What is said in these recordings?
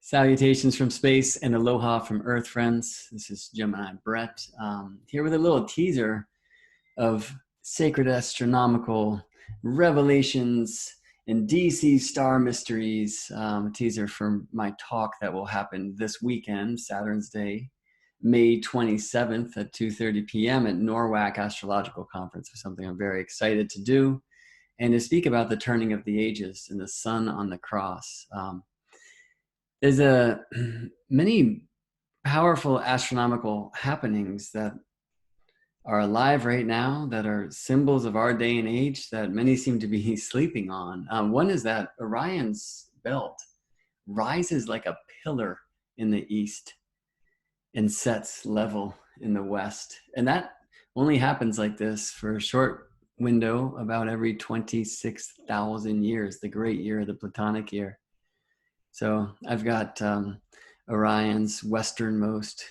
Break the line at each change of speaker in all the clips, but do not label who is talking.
Salutations from space and aloha from Earth, friends. This is Gemini Brett, here with a little teaser of sacred astronomical revelations and DC star mysteries. A teaser for my talk that will happen this weekend, Saturn's Day, May 27th at 2:30 p.m. at NORWAC Astrological Conference, for something I'm very excited to do, and to speak about the turning of the ages and the sun on the cross. There's many powerful astronomical happenings that are alive right now that are symbols of our day and age that many seem to be sleeping on. One is that Orion's belt rises like a pillar in the east and sets level in the west. And that only happens like this for a short window, about every 26,000 years, the great year, the Platonic year. So I've got Orion's westernmost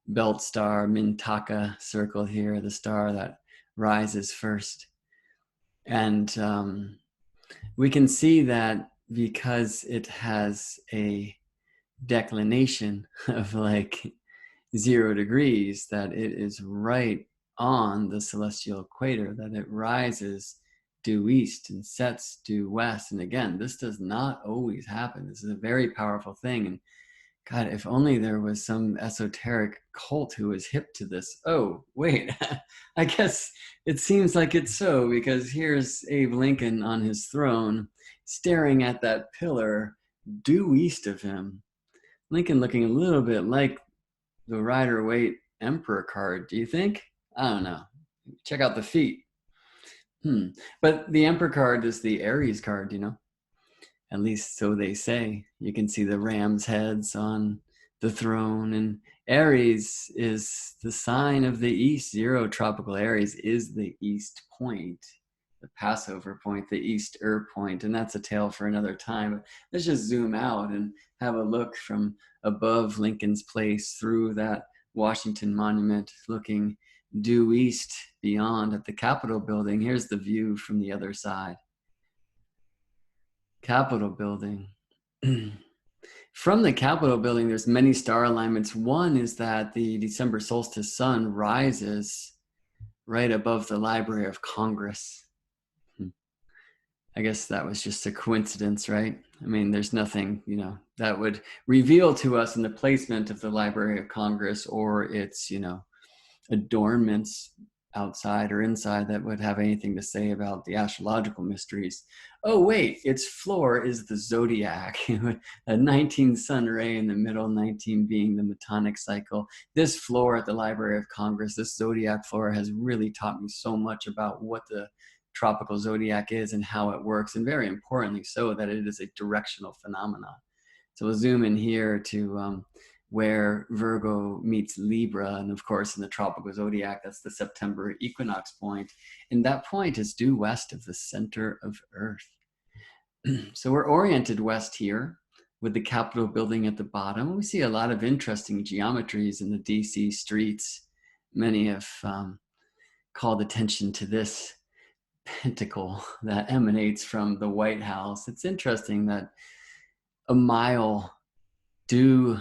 belt star, Mintaka, circled here, the star that rises first. And we can see that because it has a declination of like 0 degrees, that it is right on the celestial equator, that it rises due east and sets due west. And again, this does not always happen. This is a very powerful thing. And God, if only there was some esoteric cult who was hip to this. Oh, wait, I guess it seems like it's so, because here's Abe Lincoln on his throne, staring at that pillar due east of him. Lincoln looking a little bit like the Rider-Waite Emperor card, do you think? I don't know. Check out the feet. But the Emperor card is the Aries card, you know? At least so they say. You can see the ram's heads on the throne, and Aries is the sign of the east. 0 tropical Aries is the east point, the Passover point, the Easter point, and that's a tale for another time. But let's just zoom out and have a look from above Lincoln's Place through that Washington Monument, looking due east beyond at the Capitol building. Here's the view from the other side. Capitol building. From the Capitol building, there's many star alignments. One is that the December solstice sun rises right above the Library of Congress. I guess that was just a coincidence, right? I mean, there's nothing, that would reveal to us in the placement of the Library of Congress or its, adornments outside or inside that would have anything to say about the astrological mysteries. Oh, wait, its floor is the zodiac, a 19 sun ray in the middle, 19 being the Metonic cycle. This floor at the Library of Congress, this zodiac floor, has really taught me so much about what the tropical zodiac is and how it works, and very importantly so, that it is a directional phenomenon. So we'll zoom in here to where Virgo meets Libra, and of course in the tropical zodiac, that's the September equinox point, and that point is due west of the center of Earth. So we're oriented west here with the Capitol building at the bottom. We see a lot of interesting geometries in the DC streets. Many have called attention to this pentacle that emanates from the White House. It's interesting that a mile due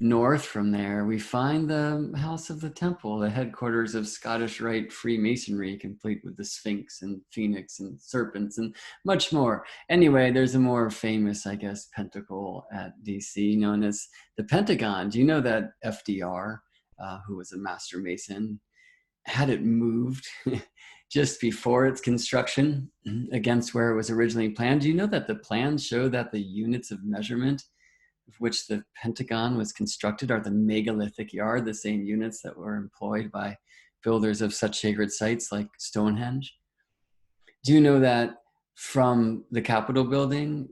north from there, we find the House of the Temple, the headquarters of Scottish Rite Freemasonry, complete with the Sphinx and Phoenix and serpents and much more. Anyway, there's a more famous, I guess, pentacle at DC known as the Pentagon. Do you know that FDR, who was a master mason, had it moved just before its construction against where it was originally planned? Do you know that the plans show that the units of measurement of which the Pentagon was constructed are the megalithic yard, the same units that were employed by builders of such sacred sites like Stonehenge? Do you know that from the Capitol building,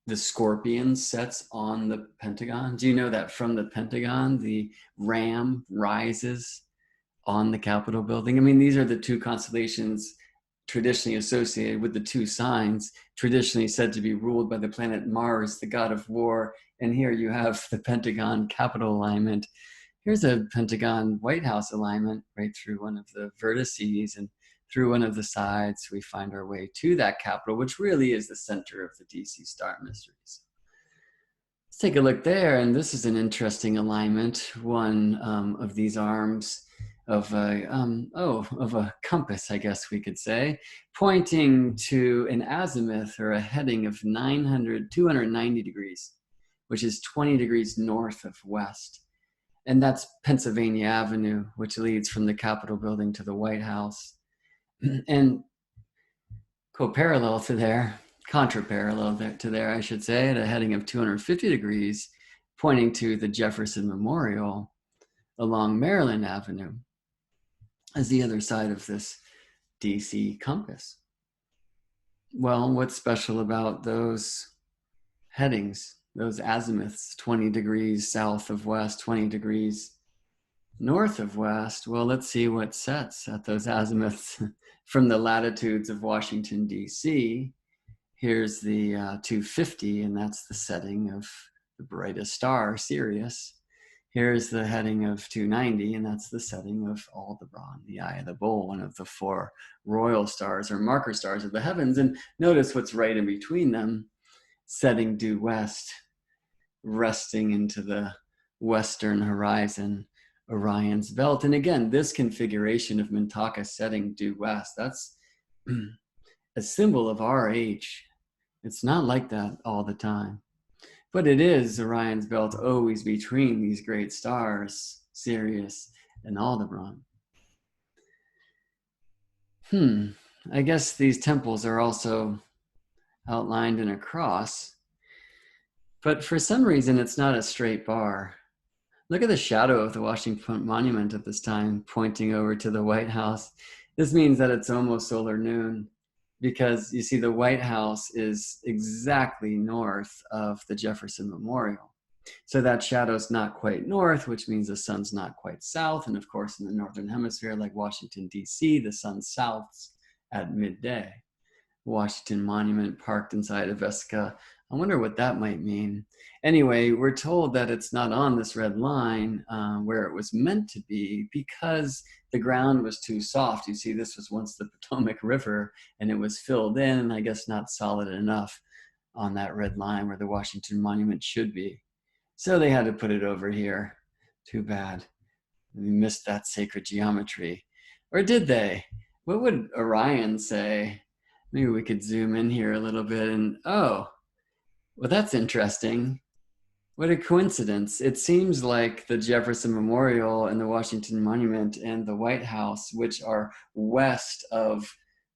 the scorpion sets on the Pentagon? Do you know that from the Pentagon, the ram rises on the Capitol building? I mean, these are the two constellations traditionally associated with the two signs, traditionally said to be ruled by the planet Mars, the god of war. And here you have the Pentagon Capitol alignment. Here's a Pentagon White House alignment right through one of the vertices, and through one of the sides, we find our way to that Capitol, which really is the center of the DC star mysteries. Let's take a look there, and this is an interesting alignment. One of these arms of a compass, I guess we could say, pointing to an azimuth or a heading of 290 degrees, which is 20 degrees north of west. And that's Pennsylvania Avenue, which leads from the Capitol building to the White House. And co-parallel to there, contraparallel to there, I should say, at a heading of 250 degrees, pointing to the Jefferson Memorial along Maryland Avenue as the other side of this DC compass. Well, what's special about those headings, those azimuths, 20 degrees south of west, 20 degrees north of west? Well, let's see what sets at those azimuths from the latitudes of Washington, D.C. Here's the 250, and that's the setting of the brightest star, Sirius. Here's the heading of 290, and that's the setting of Aldebaran, the Eye of the Bull, one of the four royal stars or marker stars of the heavens. And notice what's right in between them, setting due west, resting into the western horizon, Orion's belt. And again, this configuration of Mintaka setting due west, that's a symbol of our age. It's not like that all the time. But it is Orion's belt always between these great stars, Sirius and Aldebaran. I guess these temples are also outlined in a cross. But for some reason, it's not a straight bar. Look at the shadow of the Washington Monument at this time, pointing over to the White House. This means that it's almost solar noon, because you see the White House is exactly north of the Jefferson Memorial. So that shadow's not quite north, which means the sun's not quite south. And of course, in the Northern Hemisphere, like Washington, D.C., the sun souths at midday. Washington Monument parked inside of Vesca. I wonder what that might mean. Anyway, we're told that it's not on this red line where it was meant to be because the ground was too soft. You see, this was once the Potomac River, and it was filled in, and I guess not solid enough on that red line where the Washington Monument should be. So they had to put it over here. Too bad. We missed that sacred geometry. Or did they? What would Orion say? Maybe we could zoom in here a little bit and, oh, well, that's interesting. What a coincidence. It seems like the Jefferson Memorial and the Washington Monument and the White House, which are west of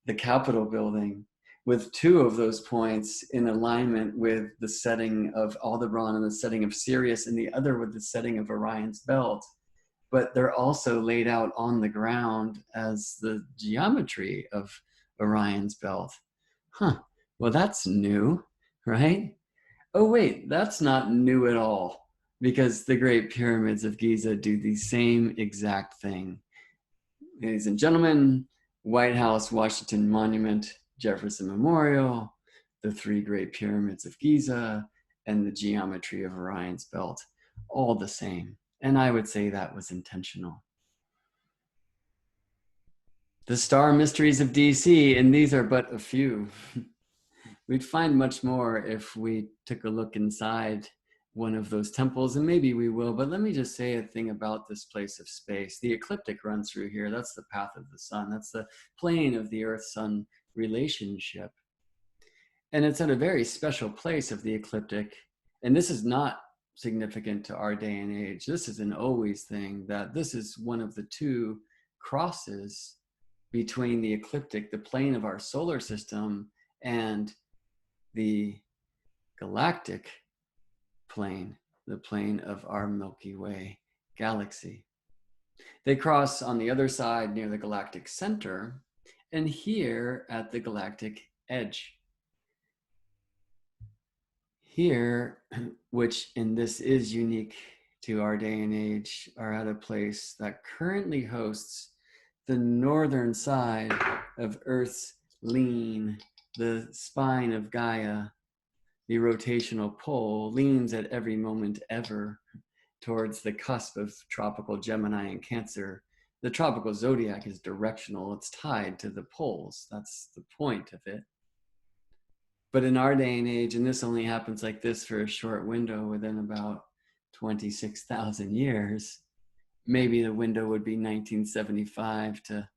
the Capitol building, with two of those points in alignment with the setting of Aldebaran and the setting of Sirius, and the other with the setting of Orion's belt. But they're also laid out on the ground as the geometry of Orion's belt. Well, that's new, right? Oh, wait, that's not new at all, because the Great Pyramids of Giza do the same exact thing. Ladies and gentlemen, White House, Washington Monument, Jefferson Memorial, the three Great Pyramids of Giza, and the geometry of Orion's belt, all the same. And I would say that was intentional. The star mysteries of DC, and these are but a few. We'd find much more if we took a look inside one of those temples, and maybe we will, but let me just say a thing about this place of space. The ecliptic runs through here. That's the path of the sun. That's the plane of the Earth-Sun relationship. And it's at a very special place of the ecliptic, and this is not significant to our day and age. This is an always thing, that this is one of the two crosses between the ecliptic, the plane of our solar system, and the galactic plane, the plane of our Milky Way galaxy. They cross on the other side near the galactic center, and here at the galactic edge. Here, which, and this is unique to our day and age, are at a place that currently hosts the northern side of Earth's lean. The spine of Gaia, the rotational pole, leans at every moment ever towards the cusp of tropical Gemini and Cancer. The tropical zodiac is directional. It's tied to the poles. That's the point of it. But in our day and age, and this only happens like this for a short window within about 26,000 years, maybe the window would be 1975 to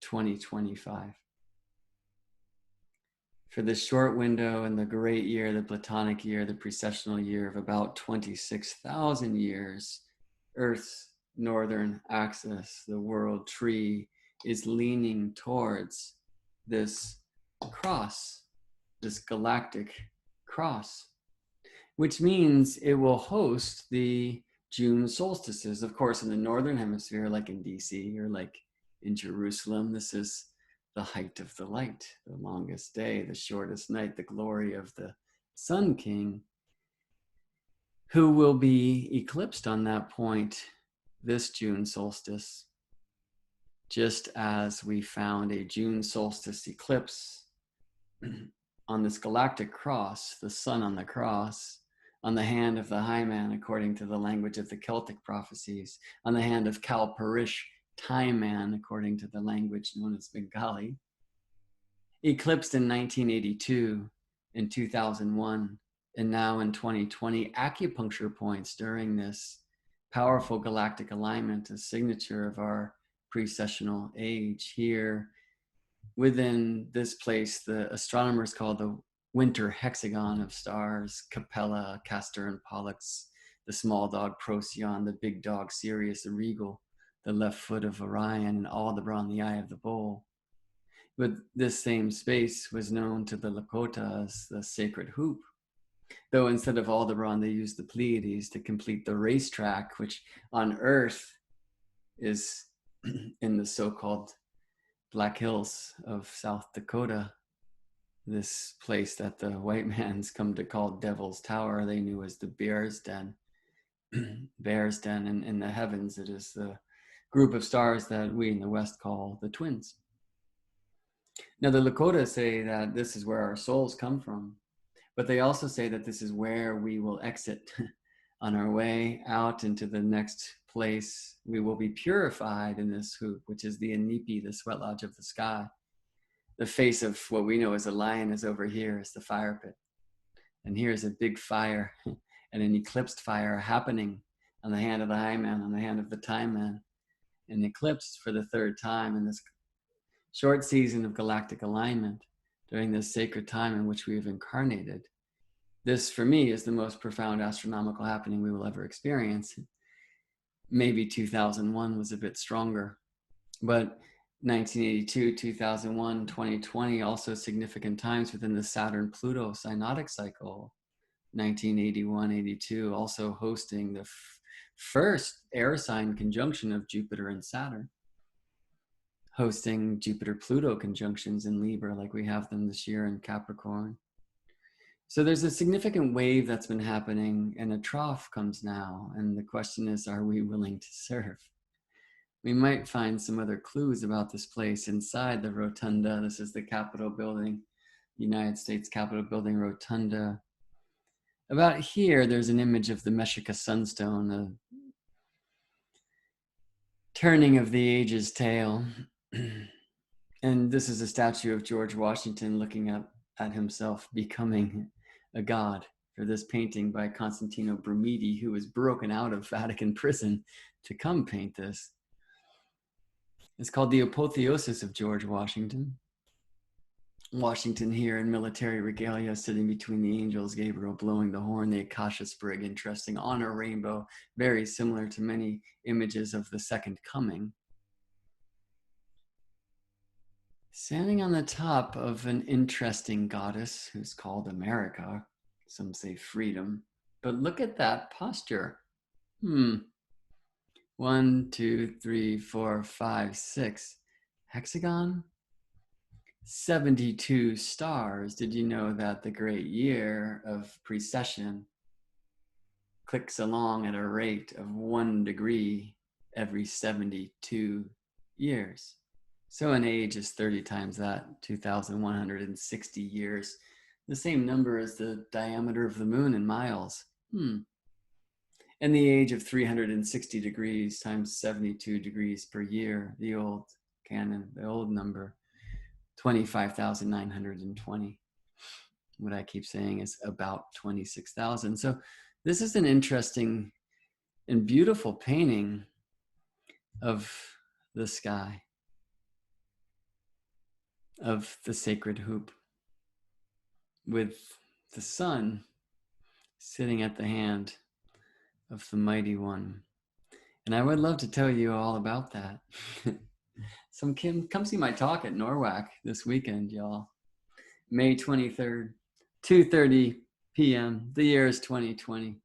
2025. For this short window in the great year, the Platonic year, the precessional year of about 26,000 years, Earth's northern axis, the world tree, is leaning towards this cross, this galactic cross, which means it will host the June solstices. Of course, in the northern hemisphere, like in DC or like in Jerusalem, this is the height of the light, the longest day, the shortest night, the glory of the Sun King, who will be eclipsed on that point this June solstice, just as we found a June solstice eclipse on this galactic cross, the sun on the cross, on the hand of the high man, according to the language of the Celtic prophecies, on the hand of Kalparish, time man, according to the language known as Bengali, eclipsed in 1982, in 2001, and now in 2020, acupuncture points during this powerful galactic alignment, a signature of our precessional age here. Within this place, the astronomers call the winter hexagon of stars, Capella, Castor and Pollux, the small dog Procyon, the big dog Sirius, the Regal, the left foot of Orion, and Aldebaran, the eye of the bull. But this same space was known to the Lakota as the sacred hoop, though instead of Aldebaran, they used the Pleiades to complete the racetrack, which on Earth is in the so-called Black Hills of South Dakota, this place that the white man's come to call Devil's Tower, they knew as the Bear's Den. Bear's Den, and in the heavens, it is the group of stars that we in the West call the twins. Now, the Lakota say that this is where our souls come from, but they also say that this is where we will exit on our way out into the next place. We will be purified in this hoop, which is the Inipi, the sweat lodge of the sky. The face of what we know as a lion is over here, is the fire pit. And here's a big fire and an eclipsed fire happening on the hand of the high man, on the hand of the time man, and eclipsed for the third time in this short season of galactic alignment during this sacred time in which we have incarnated. This, for me, is the most profound astronomical happening we will ever experience. Maybe 2001 was a bit stronger, but 1982, 2001, 2020, also significant times within the Saturn-Pluto synodic cycle. 1981, 82, also hosting the first air sign conjunction of Jupiter and Saturn, hosting Jupiter-Pluto conjunctions in Libra like we have them this year in Capricorn. So there's a significant wave that's been happening, and a trough comes now, and the question is, are we willing to serve? We might find some other clues about this place inside the rotunda. This is the Capitol building, United States Capitol building rotunda. About here, there's an image of the Meshika sunstone, a turning of the age's tail. And this is a statue of George Washington looking up at himself, becoming a god, for this painting by Constantino Brumidi, who was broken out of Vatican prison to come paint this. It's called The Apotheosis of George Washington. Washington here in military regalia, sitting between the angels, Gabriel blowing the horn, the acacia sprig, interesting, on a rainbow, very similar to many images of the second coming. Standing on the top of an interesting goddess who's called America, some say freedom, but look at that posture. 1, 2, 3, 4, 5, 6. Hexagon? 72 stars. Did you know that the great year of precession clicks along at a rate of 1 degree every 72 years? So an age is 30 times that, 2,160 years. The same number as the diameter of the moon in miles. And the age of 360 degrees times 72 degrees per year, the old canon, the old number, 25,920. what I keep saying is about 26,000. So this is an interesting and beautiful painting of the sky, of the sacred hoop, with the sun sitting at the hand of the mighty one. And I would love to tell you all about that. So come see my talk at NORWAC this weekend, y'all. May 23rd, 2:30 p.m. The year is 2020.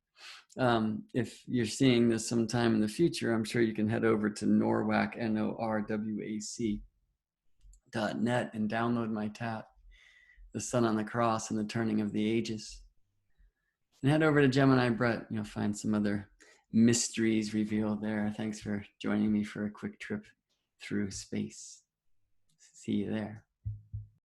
If you're seeing this sometime in the future, I'm sure you can head over to NORWAC, NORWAC.net, and download my tat, The Sun on the Cross and the Turning of the Ages. And head over to Gemini Brett. You'll find some other mysteries revealed there. Thanks for joining me for a quick trip through space. See you there.